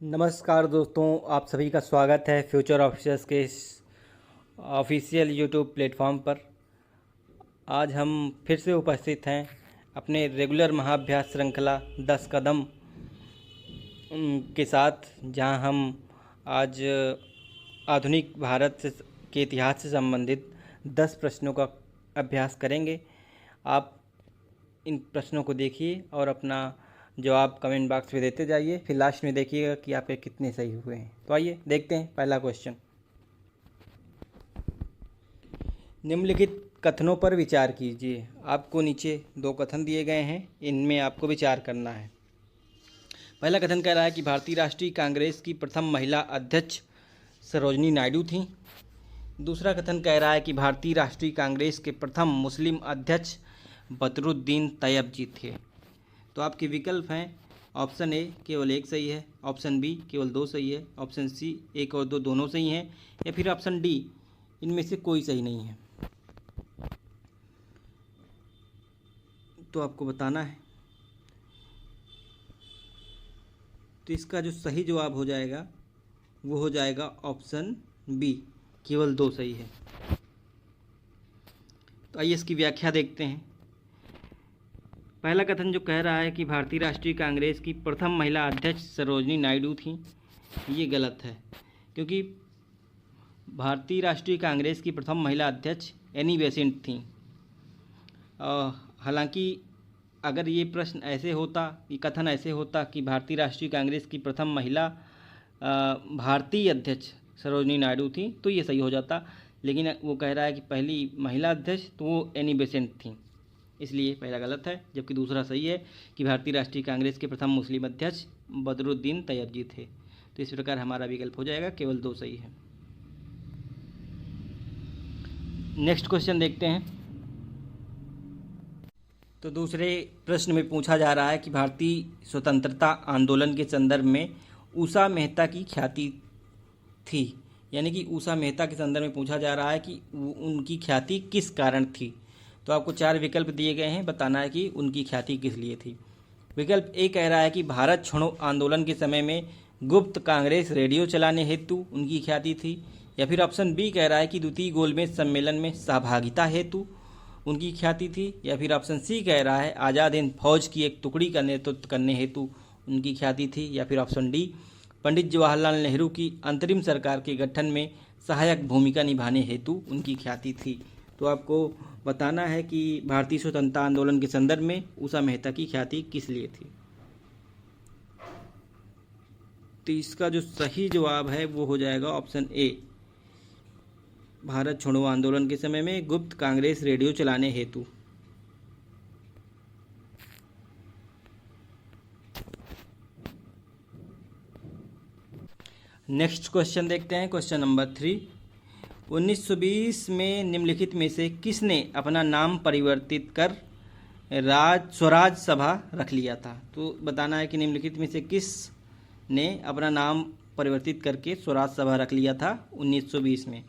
नमस्कार दोस्तों, आप सभी का स्वागत है फ्यूचर ऑफिसर्स के इस ऑफिशियल यूट्यूब प्लेटफॉर्म पर। आज हम फिर से उपस्थित हैं अपने रेगुलर महाअभ्यास श्रृंखला 10 कदम के साथ, जहां हम आज आधुनिक भारत के इतिहास से संबंधित 10 प्रश्नों का अभ्यास करेंगे। आप इन प्रश्नों को देखिए और अपना जवाब कमेंट बॉक्स में देते जाइए। फिर लास्ट में देखिएगा कि आपके कितने सही हुए हैं। तो आइए देखते हैं पहला क्वेश्चन। निम्नलिखित कथनों पर विचार कीजिए। आपको नीचे 2 कथन दिए गए हैं, इनमें आपको विचार करना है। पहला कथन कह रहा है कि भारतीय राष्ट्रीय कांग्रेस की प्रथम महिला अध्यक्ष सरोजिनी नायडू थीं। दूसरा कथन कह रहा है कि भारतीय राष्ट्रीय कांग्रेस के प्रथम मुस्लिम अध्यक्ष बदरुद्दीन तैयबजी थे। तो आपके विकल्प हैं ऑप्शन ए केवल 1 सही है, ऑप्शन बी केवल 2 सही है, ऑप्शन सी 1 और 2 दोनों सही हैं, या फिर ऑप्शन डी इनमें से कोई सही नहीं है। तो आपको बताना है। तो इसका जो सही जवाब हो जाएगा वो हो जाएगा ऑप्शन बी, केवल 2 सही है। तो आइए इसकी व्याख्या देखते हैं। पहला कथन जो कह रहा है कि भारतीय राष्ट्रीय कांग्रेस की प्रथम महिला अध्यक्ष सरोजिनी नायडू थी, ये गलत है, क्योंकि भारतीय राष्ट्रीय कांग्रेस की प्रथम महिला अध्यक्ष एनी बेसेंट थी। हालांकि अगर ये प्रश्न ऐसे होता, ये कथन ऐसे होता कि भारतीय राष्ट्रीय कांग्रेस की प्रथम महिला भारतीय अध्यक्ष सरोजिनी नायडू थी, तो ये सही हो जाता। लेकिन वो कह रहा है कि पहली महिला अध्यक्ष, तो वो एनी बेसेंट थी, इसलिए पहला गलत है। जबकि दूसरा सही है कि भारतीय राष्ट्रीय कांग्रेस के प्रथम मुस्लिम अध्यक्ष बदरुद्दीन तैयबजी थे। तो इस प्रकार हमारा विकल्प हो जाएगा केवल 2 सही है। नेक्स्ट क्वेश्चन देखते हैं। तो दूसरे प्रश्न में पूछा जा रहा है कि भारतीय स्वतंत्रता आंदोलन के संदर्भ में उषा मेहता की ख्याति थी, यानी कि उषा मेहता के संदर्भ में पूछा जा रहा है कि उनकी ख्याति किस कारण थी। तो आपको 4 विकल्प दिए गए हैं, बताना है कि उनकी ख्याति किस लिए थी। विकल्प ए कह रहा है कि भारत छोड़ो आंदोलन के समय में गुप्त कांग्रेस रेडियो चलाने हेतु उनकी ख्याति थी, या फिर ऑप्शन बी कह रहा है कि द्वितीय गोलमेज सम्मेलन में सहभागिता हेतु उनकी ख्याति थी, या फिर ऑप्शन सी कह रहा है आज़ाद हिंद फौज की एक टुकड़ी का नेतृत्व करने हेतु उनकी ख्याति थी, या फिर ऑप्शन डी पंडित जवाहरलाल नेहरू की अंतरिम सरकार के गठन में सहायक भूमिका निभाने हेतु उनकी ख्याति थी। तो आपको बताना है कि भारतीय स्वतंत्रता आंदोलन के संदर्भ में उषा मेहता की ख्याति किस लिए थी। तो इसका जो सही जवाब है वो हो जाएगा ऑप्शन ए, भारत छोड़ो आंदोलन के समय में गुप्त कांग्रेस रेडियो चलाने हेतु। नेक्स्ट क्वेश्चन देखते हैं, क्वेश्चन नंबर 3। 1920 में निम्नलिखित में से किसने अपना नाम परिवर्तित कर स्वराज सभा रख लिया था। तो बताना है कि निम्नलिखित में से किस ने अपना नाम परिवर्तित करके स्वराज सभा रख लिया था 1920 में।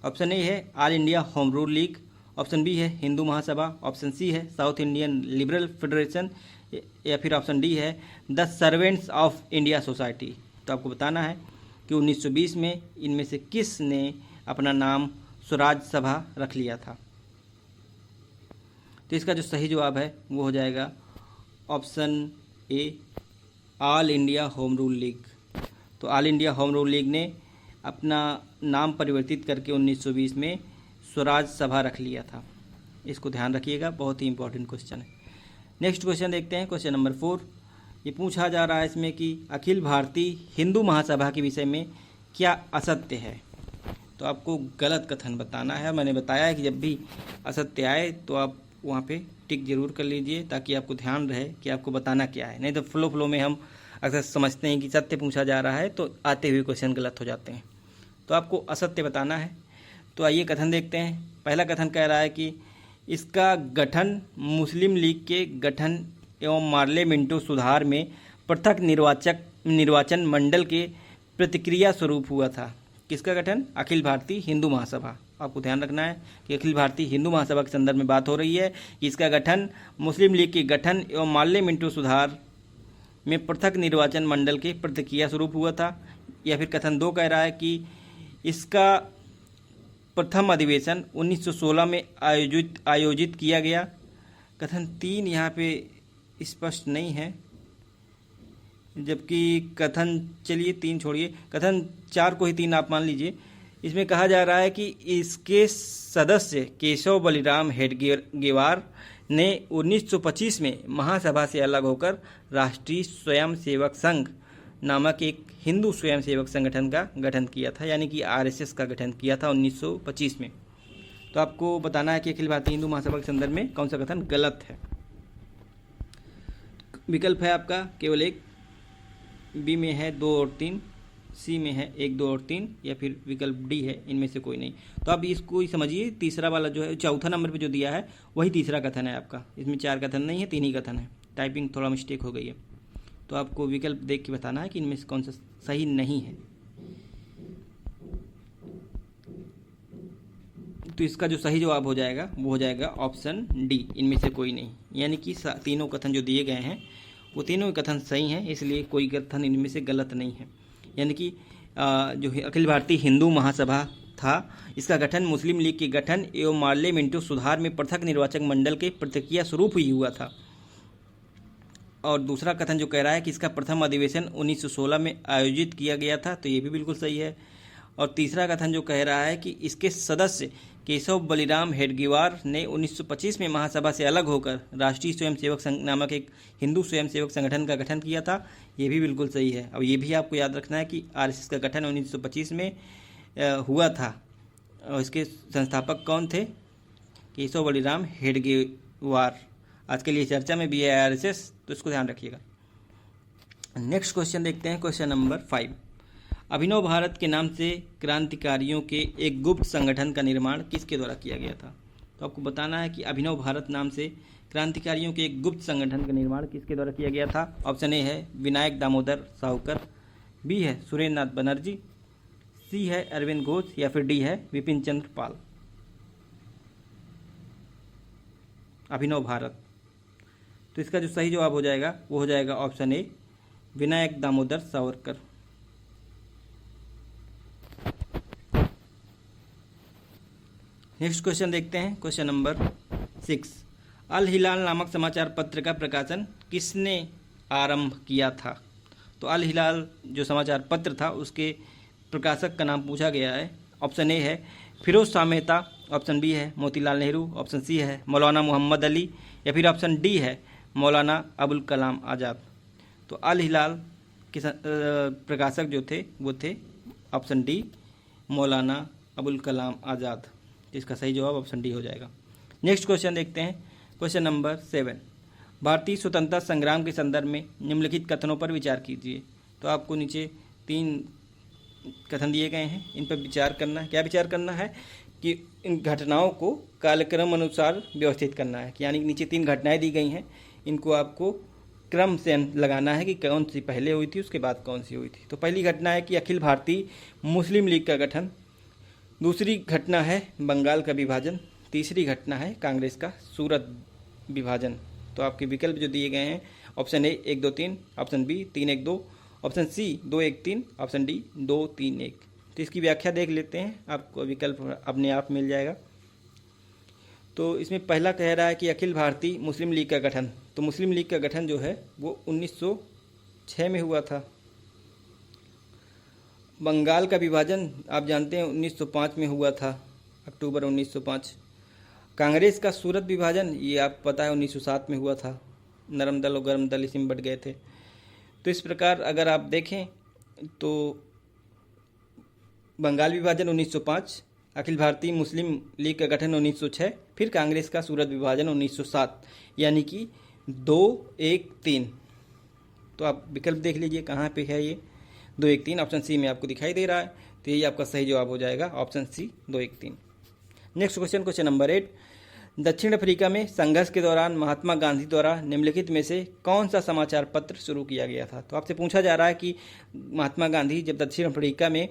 ऑप्शन ए है all India home rule league, option B है हिंदू महासभा, ऑप्शन सी है साउथ इंडियन लिबरल फेडरेशन, या फिर ऑप्शन डी है the servants of India society. तो आपको बताना है कि 1920 में इनमें से किस ने अपना नाम स्वराज सभा रख लिया था। तो इसका जो सही जवाब है वो हो जाएगा option A, all India home rule league. तो all India home rule league ने अपना नाम परिवर्तित करके 1920 में स्वराज सभा रख लिया था। इसको ध्यान रखिएगा, बहुत ही इंपॉर्टेंट क्वेश्चन है। नेक्स्ट क्वेश्चन देखते हैं, क्वेश्चन नंबर 4। ये पूछा जा रहा है इसमें कि अखिल भारतीय हिंदू महासभा के विषय में क्या असत्य है। तो आपको गलत कथन बताना है। मैंने बताया है कि जब भी असत्य आए तो आप वहाँ पे टिक जरूर कर लीजिए, ताकि आपको ध्यान रहे कि आपको बताना क्या है। नहीं तो फ्लो में हम अक्सर समझते हैं कि सत्य पूछा जा रहा है तो आते हुए क्वेश्चन गलत हो जाते हैं। तो आपको असत्य बताना है। तो आइए कथन देखते हैं। पहला कथन कह रहा है कि इसका गठन मुस्लिम लीग के गठन एवं पार्लियामेंटो सुधार में पृथक निर्वाचन मंडल के प्रतिक्रिया स्वरूप हुआ था। किसका गठन? अखिल भारतीय हिंदू महासभा। आपको ध्यान रखना है कि अखिल भारतीय हिंदू महासभा के संदर्भ में बात हो रही है कि इसका गठन मुस्लिम लीग के गठन एवं पार्लियामेंटो सुधार में पृथक निर्वाचन मंडल के प्रतिक्रिया स्वरूप हुआ था। या फिर कथन 2 कह रहा है कि इसका प्रथम अधिवेशन 1916 में आयोजित किया गया। कथन 3 यहाँ पे स्पष्ट नहीं है, जबकि कथन, चलिए 3 छोड़िए, कथन 4 को ही 3 आप मान लीजिए। इसमें कहा जा रहा है कि इसके सदस्य केशव बलिराम हेडगेवार ने 1925 में महासभा से अलग होकर राष्ट्रीय स्वयंसेवक संघ नामक एक हिंदू स्वयंसेवक संगठन का गठन किया था, यानी कि आरएसएस का गठन किया था 1925 में। तो आपको बताना है कि अखिल भारतीय हिंदू महासभा के संदर्भ में कौन सा कथन गलत है। विकल्प है आपका केवल एक, बी में है 2 और 3, सी में है 1, 2 और 3, या फिर विकल्प डी है, इनमें से कोई नहीं। तो आप इसको ही समझिए, तीसरा वाला जो है, चौथा नंबर पे जो दिया है वही तीसरा कथन है आपका। इसमें 4 कथन नहीं है, 3 ही कथन है। टाइपिंग थोड़ा मिस्टेक हो गई है, तो आपको विकल्प देख के बताना है कि इनमें से कौन सा सही नहीं है। तो इसका जो सही जवाब हो जाएगा वो हो जाएगा ऑप्शन डी, इनमें से कोई नहीं। यानी कि तीनों कथन जो दिए गए हैं वो तीनों कथन सही हैं, इसलिए कोई कथन इनमें से गलत नहीं है। यानी कि जो अखिल भारतीय हिंदू महासभा था, इसका गठन मुस्लिम लीग के गठन एवं पार्लियामेंट्री सुधार में पृथक निर्वाचक मंडल के प्रतिक्रिया स्वरूप ही हुआ था। और दूसरा कथन जो कह रहा है कि इसका प्रथम अधिवेशन 1916 में आयोजित किया गया था, तो ये भी बिल्कुल सही है। और तीसरा कथन जो कह रहा है कि इसके सदस्य केशव बलिराम हेडगेवार ने 1925 में महासभा से अलग होकर राष्ट्रीय स्वयंसेवक संघ नामक एक हिंदू स्वयंसेवक संगठन का गठन किया था, ये भी बिल्कुल सही है। और ये भी आपको याद रखना है कि आरएसएस का गठन 1925 में हुआ था, और इसके संस्थापक कौन थे? केशव बलिराम हेडगेवार। आज के लिए चर्चा में भी है आरएसएस, तो इसको ध्यान रखिएगा। नेक्स्ट क्वेश्चन देखते हैं, क्वेश्चन नंबर 5। अभिनव भारत के नाम से क्रांतिकारियों के एक गुप्त संगठन का निर्माण किसके द्वारा किया गया था? तो आपको बताना है कि अभिनव भारत नाम से क्रांतिकारियों के एक गुप्त संगठन का निर्माण किसके द्वारा किया गया था। ऑप्शन ए है विनायक दामोदर सावरकर, बी है सुरेंद्र नाथ बनर्जी, सी है अरविंद घोष, या फिर डी है विपिन चंद्र पाल। अभिनव भारत, तो इसका जो सही जवाब हो जाएगा वो हो जाएगा ऑप्शन ए विनायक दामोदर सावरकर। नेक्स्ट क्वेश्चन देखते हैं, क्वेश्चन नंबर 6। अल हिलाल नामक समाचार पत्र का प्रकाशन किसने आरंभ किया था? तो अल हिलाल जो समाचार पत्र था उसके प्रकाशक का नाम पूछा गया है। ऑप्शन ए है फिरोज शाह मेहता, ऑप्शन बी है मोतीलाल नेहरू, ऑप्शन सी है मौलाना मोहम्मद अली, या फिर ऑप्शन डी है मौलाना अबुल कलाम आज़ाद। तो अल हिलाल के प्रकाशक जो थे वो थे ऑप्शन डी मौलाना अबुल कलाम आज़ाद। इसका सही जवाब ऑप्शन डी हो जाएगा। नेक्स्ट क्वेश्चन देखते हैं, क्वेश्चन नंबर 7। भारतीय स्वतंत्रता संग्राम के संदर्भ में निम्नलिखित कथनों पर विचार कीजिए। तो आपको नीचे 3 कथन दिए गए हैं, इन पर विचार करना है। क्या विचार करना है कि इन घटनाओं को कालक्रम अनुसार व्यवस्थित करना है। यानी नीचे 3 घटनाएं दी गई हैं, इनको आपको क्रम से लगाना है कि कौन सी पहले हुई थी, उसके बाद कौन सी हुई थी। तो पहली घटना है कि अखिल भारतीय मुस्लिम लीग का गठन, दूसरी घटना है बंगाल का विभाजन, तीसरी घटना है कांग्रेस का सूरत विभाजन। तो आपके विकल्प जो दिए गए हैं option A 1 2 3, option B 3 1 2, option C 2 1 3, option D 2 3 1। तो इसकी व्याख्या देख लेते हैं, आपको विकल्प अपने आप मिल जाएगा। तो इसमें पहला कह रहा है कि अखिल भारतीय मुस्लिम लीग का गठन, तो मुस्लिम लीग का गठन जो है वो 1906 में हुआ था। बंगाल का विभाजन आप जानते हैं 1905 में हुआ था, अक्टूबर 1905। कांग्रेस का सूरत विभाजन ये आप पता है 1907 में हुआ था, नरम दल और गर्म दल इसी में बट गए थे। तो इस प्रकार अगर आप देखें तो बंगाल विभाजन 1905, अखिल भारतीय मुस्लिम लीग का गठन 1906, फिर कांग्रेस का सूरत विभाजन 1907, यानी कि 2 1 3। तो आप विकल्प देख लीजिए कहाँ पे है ये 2 1 3, ऑप्शन सी में आपको दिखाई दे रहा है। तो यही आपका सही जवाब हो जाएगा option C 2 1 3। Next question, question number 8। दक्षिण अफ्रीका में संघर्ष के दौरान महात्मा गांधी द्वारा निम्नलिखित में से कौन सा समाचार पत्र शुरू किया गया था? तो आपसे पूछा जा रहा है कि महात्मा गांधी जब दक्षिण अफ्रीका में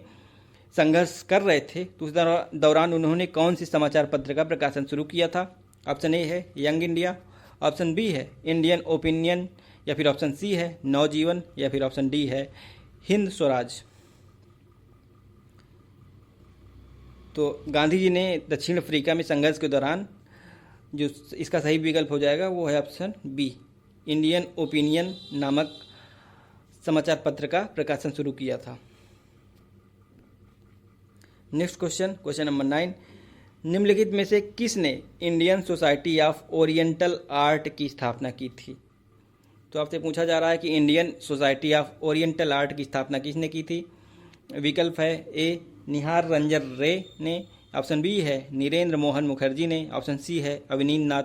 संघर्ष कर रहे थे तो उस दौरान उन्होंने कौन सी समाचार पत्र का प्रकाशन शुरू किया था? ऑप्शन ए है यंग इंडिया, ऑप्शन बी है इंडियन ओपिनियन, या फिर ऑप्शन सी है नवजीवन, या फिर ऑप्शन डी है हिंद स्वराज। तो गांधी जी ने दक्षिण अफ्रीका में संघर्ष के दौरान, जो इसका सही विकल्प हो जाएगा वो है ऑप्शन बी, इंडियन ओपिनियन नामक समाचार पत्र का प्रकाशन शुरू किया था। नेक्स्ट क्वेश्चन नंबर 9, निम्नलिखित में से किसने Indian society of oriental art की स्थापना की थी? तो आपसे पूछा जा रहा है कि Indian society of oriental art की स्थापना किसने की थी? विकल्प है ए निहार रंजन रे ने, ऑप्शन बी है नीरेंद्र मोहन मुखर्जी ने, ऑप्शन सी है अवनींद्रनाथ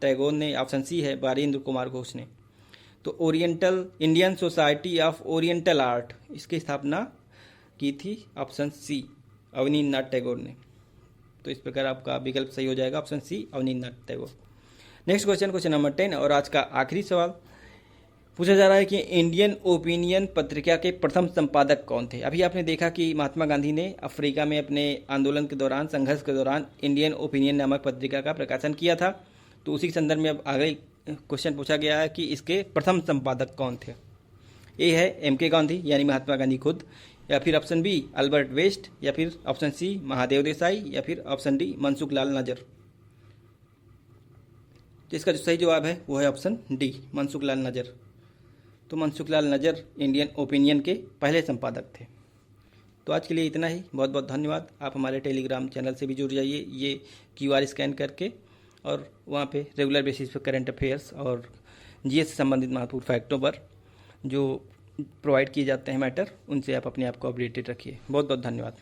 टैगोर ने, ऑप्शन सी है बारेंद्र कुमार घोष ने। तो Indian society of oriental art, इसकी स्थापना की थी ऑप्शन सी अवनींद्रनाथ टैगोर ने। तो इस प्रकार आपका विकल्प सही हो जाएगा option C Abanindranath Tagore. Next question number 10 और आज का आखिरी सवाल पूछा जा रहा है कि इंडियन ओपिनियन पत्रिका के प्रथम संपादक कौन थे? अभी आपने देखा कि महात्मा गांधी ने अफ्रीका में अपने आंदोलन के दौरान, संघर्ष के दौरान इंडियन ओपिनियन नामक पत्रिका का प्रकाशन किया था। तो उसी संदर्भ में अब आगे क्वेश्चन पूछा गया है कि इसके प्रथम संपादक कौन थे? ए है एम.के. गांधी यानी महात्मा गांधी खुद, या फिर ऑप्शन बी अल्बर्ट वेस्ट, या फिर ऑप्शन सी महादेव देसाई, या फिर ऑप्शन डी मनसुख लाल नजर। तो इसका जो सही जवाब है वो है ऑप्शन डी मनसुख लाल नजर। तो मनसुख लाल नजर इंडियन ओपिनियन के पहले संपादक थे। तो आज के लिए इतना ही, बहुत बहुत धन्यवाद। आप हमारे टेलीग्राम चैनल से भी जुड़ जाइए ये QR स्कैन करके, और वहाँ पे रेगुलर बेसिस पर करंट अफेयर्स और GS से संबंधित महत्वपूर्ण फैक्टों पर जो प्रोवाइड किए जाते हैं मैटर, उनसे आप अपने आप को अपडेटेड रखिए। बहुत बहुत धन्यवाद।